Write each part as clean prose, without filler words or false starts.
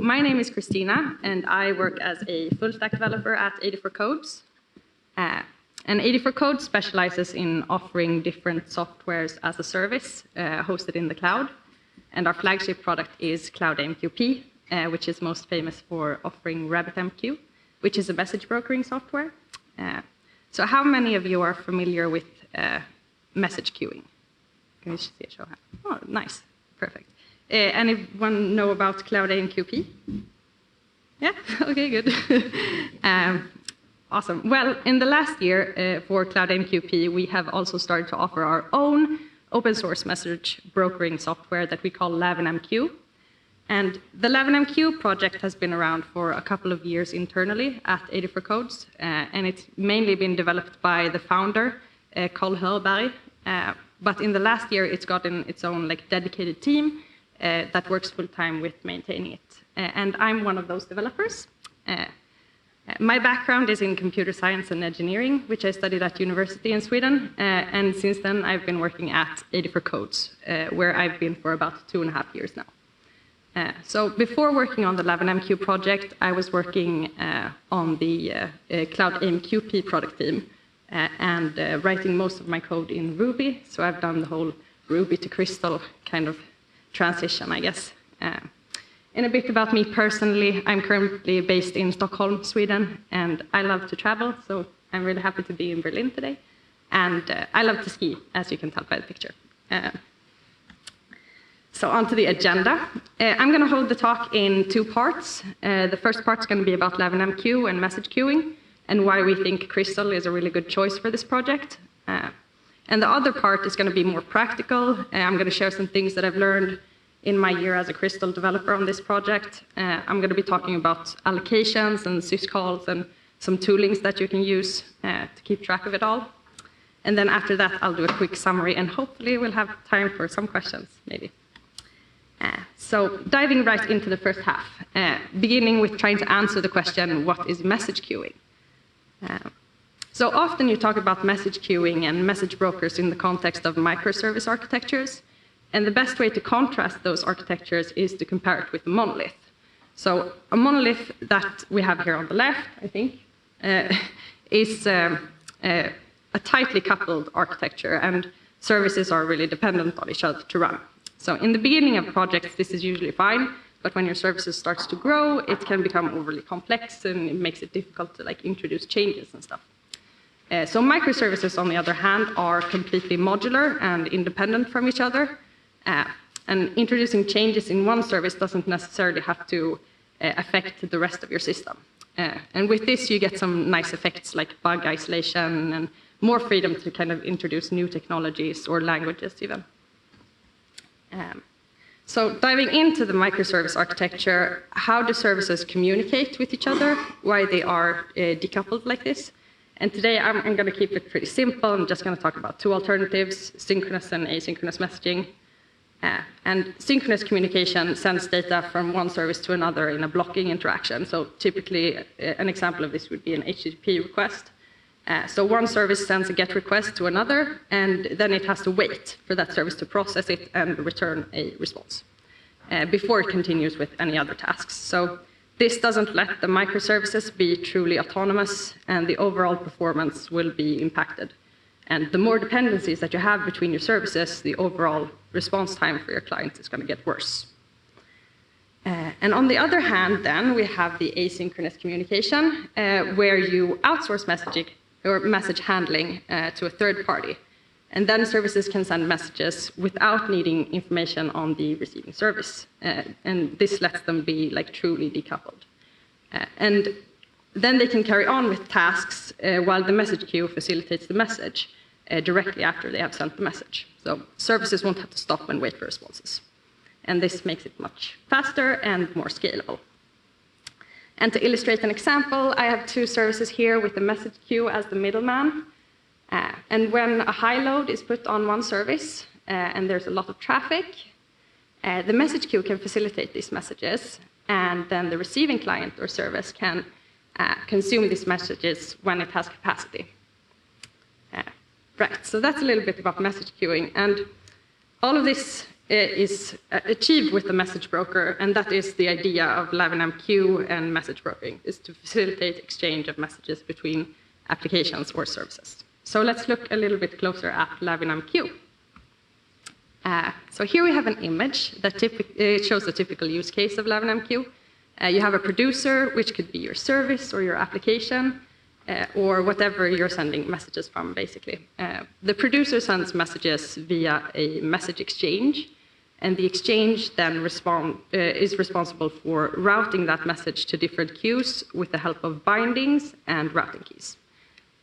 my name is Christina, and I work as a full-stack developer at 84Codes. And 84Codes specializes in offering different softwares as a service hosted in the cloud. And our flagship product is Cloud AMQP, which is most famous for offering LavinMQ, which is a message brokering software. So how many of you are familiar with message queuing? Can you see a show? Oh, nice. Perfect. Anyone know about Cloud AMQP? Yeah? Okay, good. Awesome. Well, in the last year for Cloud AMQP, we have also started to offer our own open source message brokering software that we call LavinMQ. And the LavinMQ project has been around for a couple of years internally at 84Codes, and it's mainly been developed by the founder, Carl Hörberg. But in the last year, it's gotten its own dedicated team that works full-time with maintaining it. And I'm one of those developers. My background is in computer science and engineering, which I studied at university in Sweden. And since then, I've been working at 84Codes, where I've been for about 2.5 years now. So before working on the LavinMQ project, I was working on the Cloud AMQP product team and writing most of my code in Ruby. So I've done the whole Ruby to Crystal kind of transition, I guess. And a bit about me personally, I'm currently based in Stockholm, Sweden, and I love to travel, so I'm really happy to be in Berlin today. And I love to ski, as you can tell by the picture. So on to the agenda. I'm going to hold the talk in 2 parts. The first part is going to be about LavinMQ and message queuing, and why we think Crystal is a really good choice for this project. And the other part is going to be more practical. I'm going to share some things that I've learned in my year as a Crystal developer on this project. I'm going to be talking about allocations and syscalls and some toolings that you can use to keep track of it all. And then after that, I'll do a quick summary, and hopefully we'll have time for some questions, maybe. So diving right into the first half, beginning with trying to answer the question, what is message queuing? So often you talk about message queuing and message brokers in the context of microservice architectures. And the best way to contrast those architectures is to compare it with a monolith. So a monolith that we have here on the left, I think, is a tightly coupled architecture, and services are really dependent on each other to run. So in the beginning of projects, this is usually fine, but when your services starts to grow, it can become overly complex, and it makes it difficult to introduce changes and stuff. So microservices, on the other hand, are completely modular and independent from each other. And introducing changes in one service doesn't necessarily have to affect the rest of your system. And with this, you get some nice effects like bug isolation and more freedom to kind of introduce new technologies or languages even. So diving into the microservice architecture, how do services communicate with each other, why they are decoupled like this? And today I'm going to keep it pretty simple. I'm just going to talk about 2 alternatives, synchronous and asynchronous messaging. And synchronous communication sends data from one service to another in a blocking interaction. So typically, an example of this would be an HTTP request. So one service sends a GET request to another, and then it has to wait for that service to process it and return a response before it continues with any other tasks. So this doesn't let the microservices be truly autonomous, and the overall performance will be impacted. And the more dependencies that you have between your services, the overall response time for your client is going to get worse. And on the other hand, then, we have the asynchronous communication, where you outsource messaging or message handling to a third party. And then services can send messages without needing information on the receiving service. And this lets them be truly decoupled. And then they can carry on with tasks while the message queue facilitates the message directly after they have sent the message. So services won't have to stop and wait for responses. And this makes it much faster and more scalable. And to illustrate an example, I have 2 services here with the message queue as the middleman. And when a high load is put on one service and there's a lot of traffic, the message queue can facilitate these messages, and then the receiving client or service can consume these messages when it has capacity. Right, so that's a little bit about message queuing. And all of this is achieved with the message broker, and that is the idea of LavinMQ and message brokering, is to facilitate exchange of messages between applications or services. So let's look a little bit closer at LavinMQ. So here we have an image that shows the typical use case of LavinMQ. You have a producer, which could be your service or your application, or whatever you're sending messages from, basically. The producer sends messages via a message exchange, and the exchange then is responsible for routing that message to different queues with the help of bindings and routing keys.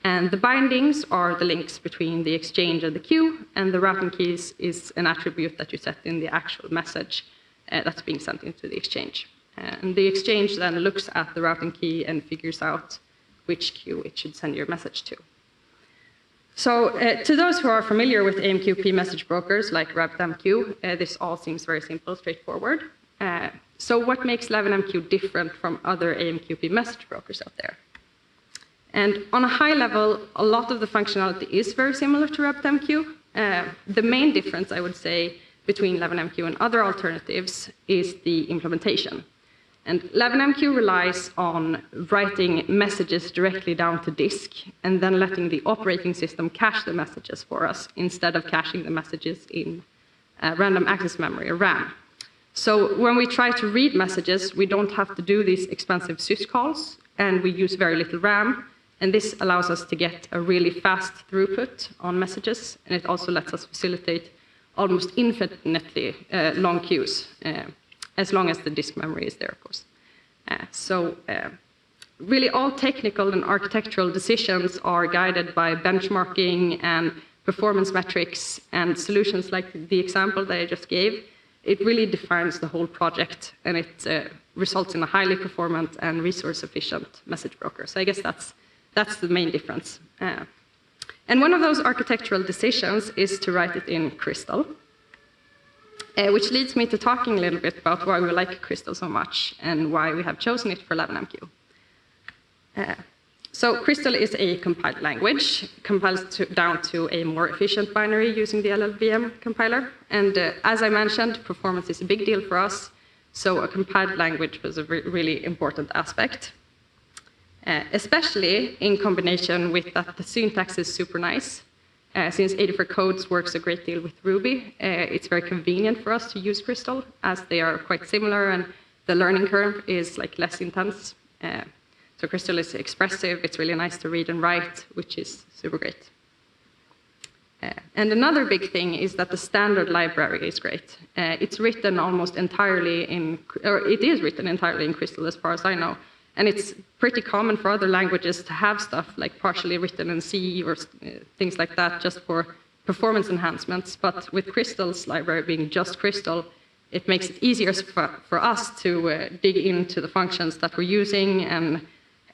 And the bindings are the links between the exchange and the queue, and the routing keys is an attribute that you set in the actual message that's being sent into the exchange. And the exchange then looks at the routing key and figures out which queue it should send your message to. So to those who are familiar with AMQP message brokers like LavinMQ, this all seems very simple, straightforward. So what makes LavinMQ different from other AMQP message brokers out there? And on a high level, a lot of the functionality is very similar to LavinMQ. The main difference, I would say, between LavinMQ and other alternatives is the implementation. And LavinMQ relies on writing messages directly down to disk and then letting the operating system cache the messages for us instead of caching the messages in random access memory, or RAM. So when we try to read messages, we don't have to do these expensive syscalls, and we use very little RAM. And this allows us to get a really fast throughput on messages, and it also lets us facilitate almost infinitely long queues, as long as the disk memory is there, of course. Really all technical and architectural decisions are guided by benchmarking and performance metrics, and solutions like the example that I just gave. It really defines the whole project, and it results in a highly performant and resource-efficient message broker. So I guess that's the main difference. And one of those architectural decisions is to write it in Crystal, which leads me to talking a little bit about why we like Crystal so much and why we have chosen it for LavinMQ. So Crystal is a compiled language, compiles down to a more efficient binary using the LLVM compiler. And as I mentioned, performance is a big deal for us, so a compiled language was a really important aspect. Especially in combination with that the syntax is super nice. Since 84 codes works a great deal with Ruby, it's very convenient for us to use Crystal, as they are quite similar and the learning curve is less intense. So Crystal is expressive, it's really nice to read and write, which is super great. And another big thing is that the standard library is great. It's written almost entirely it is written entirely in Crystal as far as I know. And it's pretty common for other languages to have stuff like partially written in C or things like that just for performance enhancements. But with Crystal's library being just Crystal, it makes it easier for us to dig into the functions that we're using, and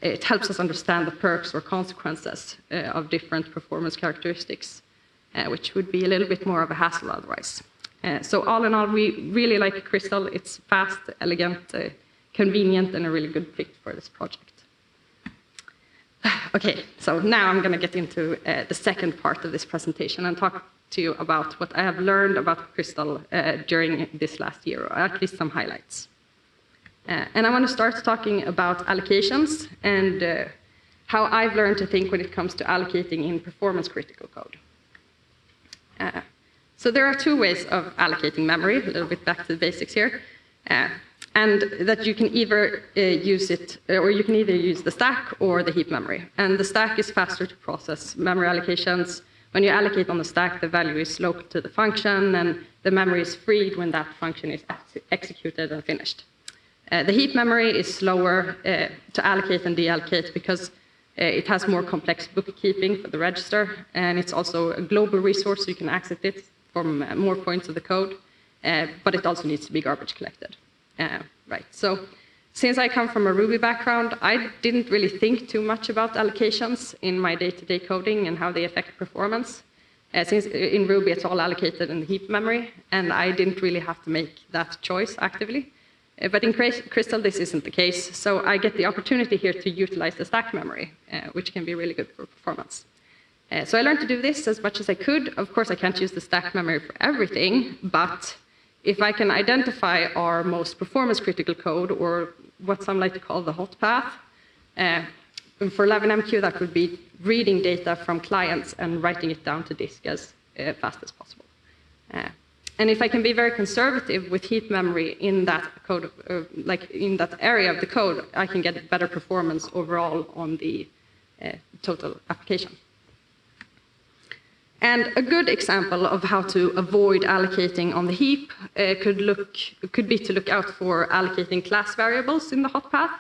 it helps us understand the perks or consequences of different performance characteristics, which would be a little bit more of a hassle otherwise. So all in all, we really like Crystal. It's fast, elegant, convenient, and a really good fit for this project. Okay, so now I'm going to get into the second part of this presentation and talk to you about what I have learned about Crystal during this last year, or at least some highlights. And I want to start talking about allocations and how I've learned to think when it comes to allocating in performance critical code. So there are two ways of allocating memory, a little bit back to the basics here. And that you can either use it, or you can either use the stack or the heap memory. And the stack is faster to process memory allocations. When you allocate on the stack, the value is local to the function, and the memory is freed when that function is executed and finished. The heap memory is slower to allocate and deallocate because it has more complex bookkeeping for the register, and it's also a global resource, so you can access it from more points of the code, but it also needs to be garbage collected. Right, so since I come from a Ruby background, I didn't really think too much about allocations in my day-to-day coding and how they affect performance. Since in Ruby it's all allocated in the heap memory, and I didn't really have to make that choice actively. But in Crystal, this isn't the case, so I get the opportunity here to utilize the stack memory, which can be really good for performance. So I learned to do this as much as I could. Of course, I can't use the stack memory for everything, but if I can identify our most performance critical code, or what some like to call the hot path, for LavinMQ that would be reading data from clients and writing it down to disk as fast as possible. And if I can be very conservative with heap memory in that code, like in that area of the code, I can get better performance overall on the total application. And a good example of how to avoid allocating on the heap could be to look out for allocating class variables in the hot path.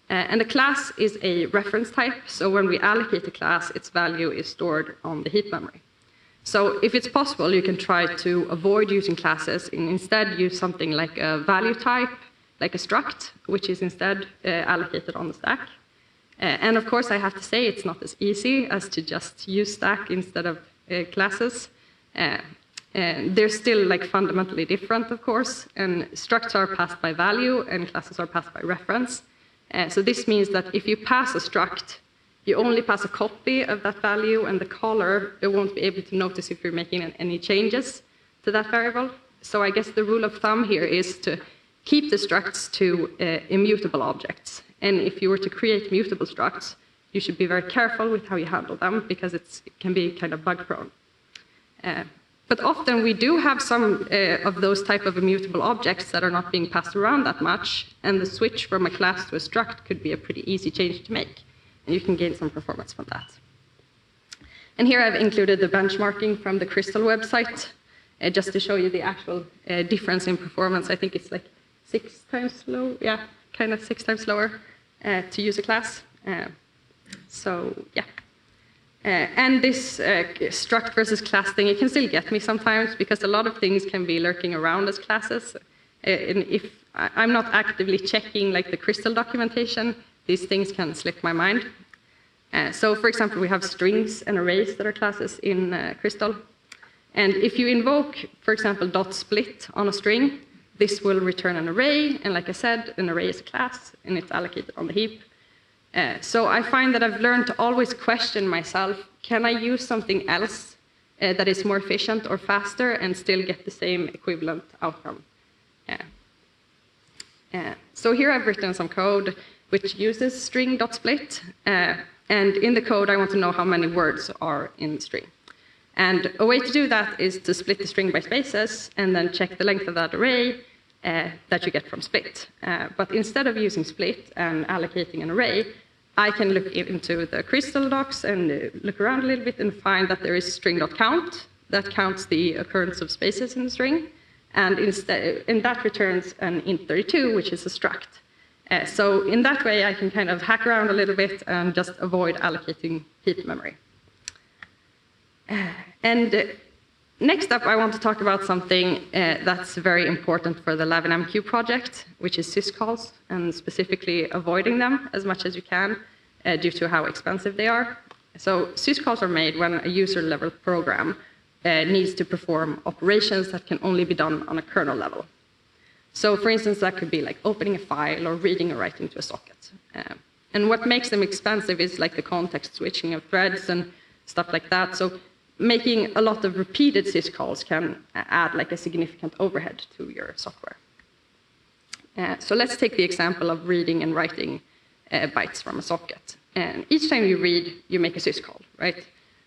And a class is a reference type, so when we allocate a class, its value is stored on the heap memory. So if it's possible, you can try to avoid using classes and instead use something like a value type, like a struct, which is instead allocated on the stack. And of course, I have to say it's not as easy as to just use stack instead of classes. They're still like fundamentally different, of course, and structs are passed by value and classes are passed by reference. So this means that if you pass a struct, you only pass a copy of that value, and the caller won't be able to notice if you're making any changes to that variable. So I guess the rule of thumb here is to keep the structs to immutable objects. And if you were to create mutable structs, you should be very careful with how you handle them, because it can be kind of bug prone. But often we do have some of those type of immutable objects that are not being passed around that much, and the switch from a class to a struct could be a pretty easy change to make, and you can gain some performance from that. And here I've included the benchmarking from the Crystal website, just to show you the actual difference in performance. I think it's like 6 times slow, yeah, kind of 6 times slower to use a class. So yeah. And this struct versus class thing, it can still get me sometimes, because a lot of things can be lurking around as classes. And if I'm not actively checking like the Crystal documentation, these things can slip my mind. So for example, we have strings and arrays that are classes in Crystal. And if you invoke, for example, .split on a string, this will return an array. And like I said, an array is a class, and it's allocated on the heap. So I find that I've learned to always question myself, can I use something else that is more efficient or faster and still get the same equivalent outcome? So here I've written some code which uses string.split, and in the code I want to know how many words are in the string. And a way to do that is to split the string by spaces and then check the length of that array that you get from split. But instead of using split and allocating an array, I can look into the Crystal docs and look around a little bit and find that there is string.count that counts the occurrence of spaces in the string, and that returns an int32, which is a struct. So in that way, I can kind of hack around a little bit and just avoid allocating heap memory. And next up, I want to talk about something that's very important for the LavinMQ project, which is syscalls, and specifically avoiding them as much as you can due to how expensive they are. So syscalls are made when a user-level program needs to perform operations that can only be done on a kernel level. So for instance, that could be like opening a file or reading or writing to a socket. And what makes them expensive is like the context switching of threads and stuff like that. So making a lot of repeated syscalls can add like a significant overhead to your software. So let's take the example of reading and writing bytes from a socket. And each time you read, you make a syscall, right?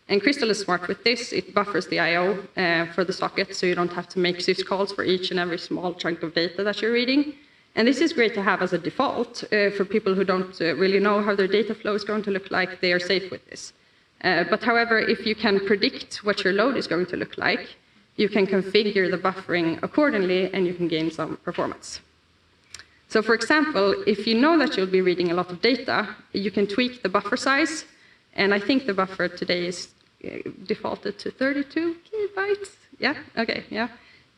And Crystal is smart with this. It buffers the I/O for the socket, so you don't have to make syscalls for each and every small chunk of data that you're reading. And this is great to have as a default for people who don't really know how their data flow is going to look like. They are safe with this. But however, if you can predict what your load is going to look like, you can configure the buffering accordingly, and you can gain some performance. So for example, if you know that you'll be reading a lot of data, you can tweak the buffer size. And I think the buffer today is defaulted to 32 kilobytes. Yeah, okay, yeah.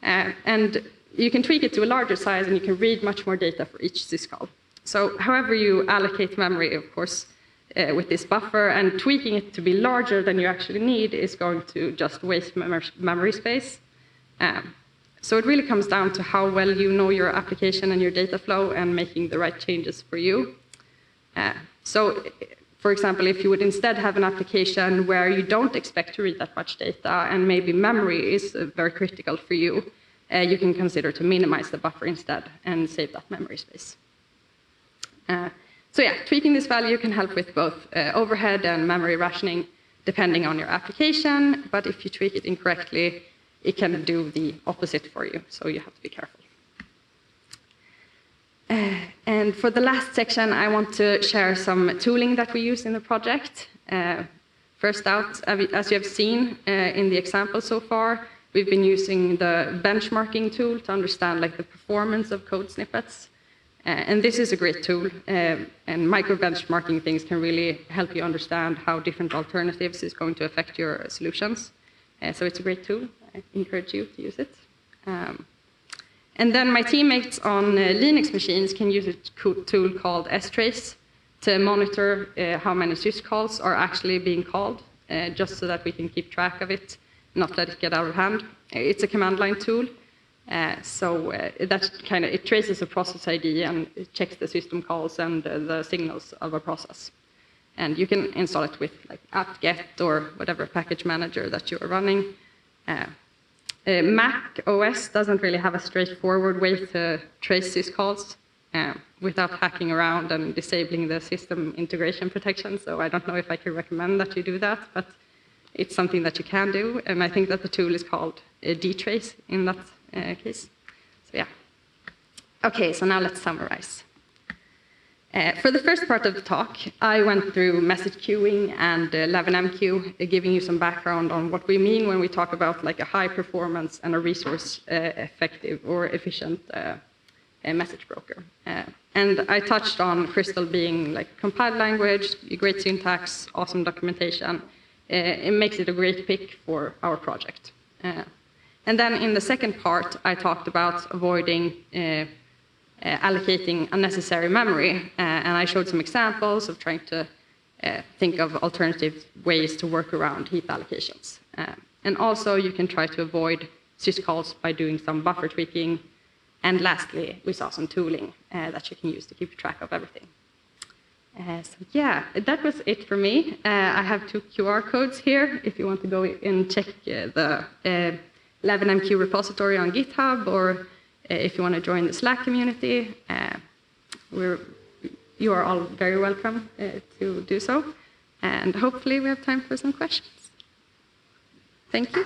And you can tweak it to a larger size, and you can read much more data for each syscall. So however you allocate memory, of course, with this buffer, and tweaking it to be larger than you actually need is going to just waste memory space. So it really comes down to how well you know your application and your data flow and making the right changes for you. So for example, if you would instead have an application where you don't expect to read that much data and maybe memory is very critical for you, you can consider to minimize the buffer instead and save that memory space. So yeah, tweaking this value can help with both overhead and memory rationing depending on your application, but if you tweak it incorrectly, it can do the opposite for you, so you have to be careful. And for the last section, I want to share some tooling that we use in the project. First out, as you have seen in the example so far, we've been using the benchmarking tool to understand like the performance of code snippets. And this is a great tool, and micro-benchmarking things can really help you understand how different alternatives is going to affect your solutions. So it's a great tool. I encourage you to use it. And then my teammates on Linux machines can use a tool called strace to monitor how many syscalls are actually being called, just so that we can keep track of it, not let it get out of hand. It's a command line tool. It traces a process ID and it checks the system calls and the signals of a process. And you can install it with like apt-get or whatever package manager that you are running. Mac OS doesn't really have a straightforward way to trace syscalls without hacking around and disabling the system integration protection. So I don't know if I can recommend that you do that, but it's something that you can do. And I think that the tool is called dtrace in that case. So yeah. Okay, so now let's summarize. For the first part of the talk, I went through message queuing and LavinMQ, giving you some background on what we mean when we talk about like a high performance and a resource effective or efficient message broker. And I touched on Crystal being like compiled language, great syntax, awesome documentation. It makes it a great pick for our project. And then in the second part, I talked about avoiding allocating unnecessary memory, and I showed some examples of trying to think of alternative ways to work around heap allocations. And also, you can try to avoid syscalls by doing some buffer tweaking. And lastly, we saw some tooling that you can use to keep track of everything. So yeah, that was it for me. I have 2 QR codes here if you want to go and check the LavinMQ repository on GitHub, or if you want to join the Slack community. You are all very welcome to do so. And hopefully we have time for some questions. Thank you.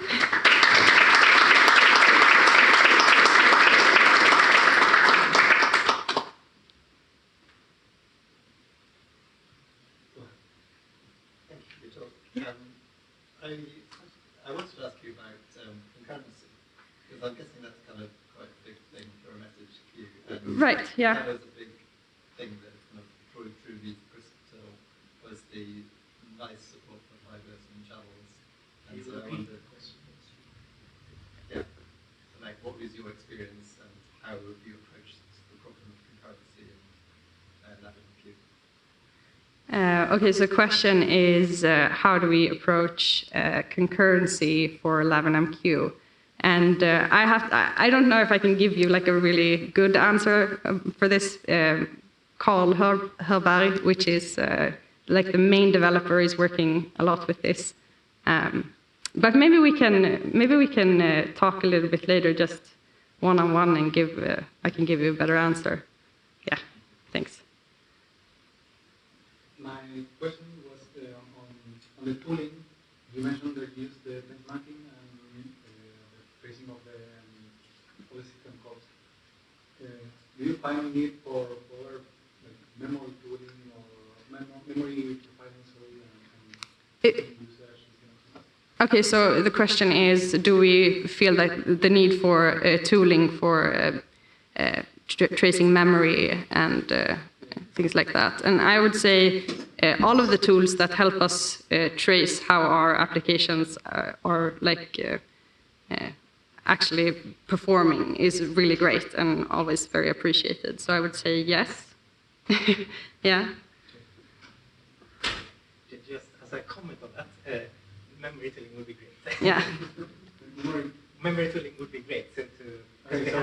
I wanted to ask you about concurrency, because I'm guessing that's kind of quite a big thing for a message queue. And right, yeah. That was a big thing that kind of through the Crystal was the nice support for fibers and channels. And so I wondered, yeah, so like what was your experience and how have you approached the problem of concurrency in LavinMQ? Okay, so the question is, how do we approach concurrency for LavinMQ? And I don't know if I can give you like a really good answer for this. Carl Herberg, which is like the main developer, is working a lot with this. But maybe we can talk a little bit later, just one-on-one, and I can give you a better answer. Yeah, thanks. My question was on the tooling. You mentioned that you use the benchmarking and the tracing of the system calls. Do you find a need for like memory tooling or memory profiling, and usage? Okay, so the question is, do we feel that the need for tooling for tracing memory and things like that? And I would say all of the tools that help us trace how our applications are actually performing is really great and always very appreciated. So I would say yes. Yeah. Just as a comment on that, memory tooling would be great. Yeah. Memory tooling would be great. So as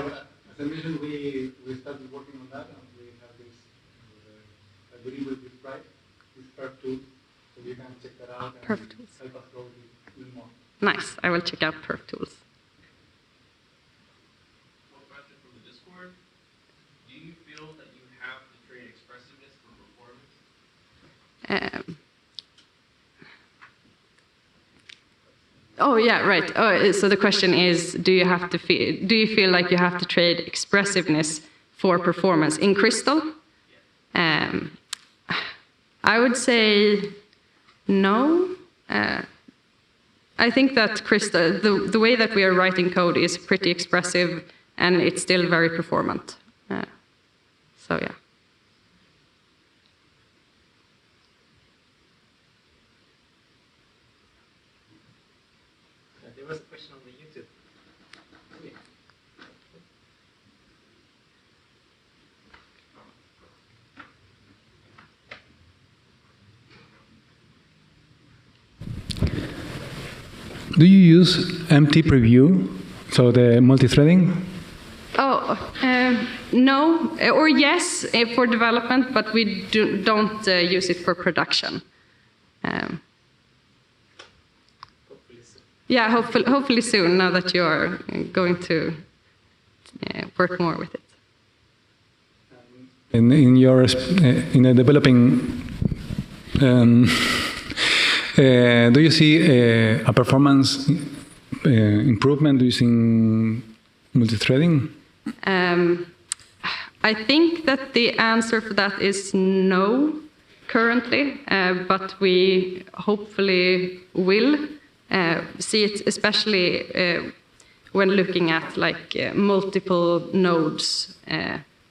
I mentioned, we started working on that, and we have this, I believe with this right, this perf tool, so you can check that out and Perf tools. help us grow a little more. Nice. I will check out perf tools. Oh yeah, right. Oh, so the question is, do you feel like you have to trade expressiveness for performance in Crystal? I would say no. I think that Crystal, the way that we are writing code is pretty expressive, and it's still very performant. So yeah. There was a question on the YouTube. Yeah. Do you use empty preview, so the multi-threading? Oh, no, or yes, for development, but we don't use it for production. Hopefully soon. Yeah, hopefully soon, now that you are going to work more with it. In your in a developing, do you see a performance improvement using multi-threading? I think that the answer for that is no currently, but we hopefully will see it, especially when looking at like multiple nodes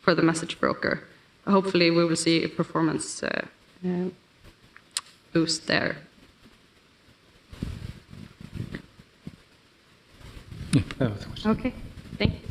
for the message broker. Hopefully we will see a performance boost there. Yeah, that was the question. Okay, thank you.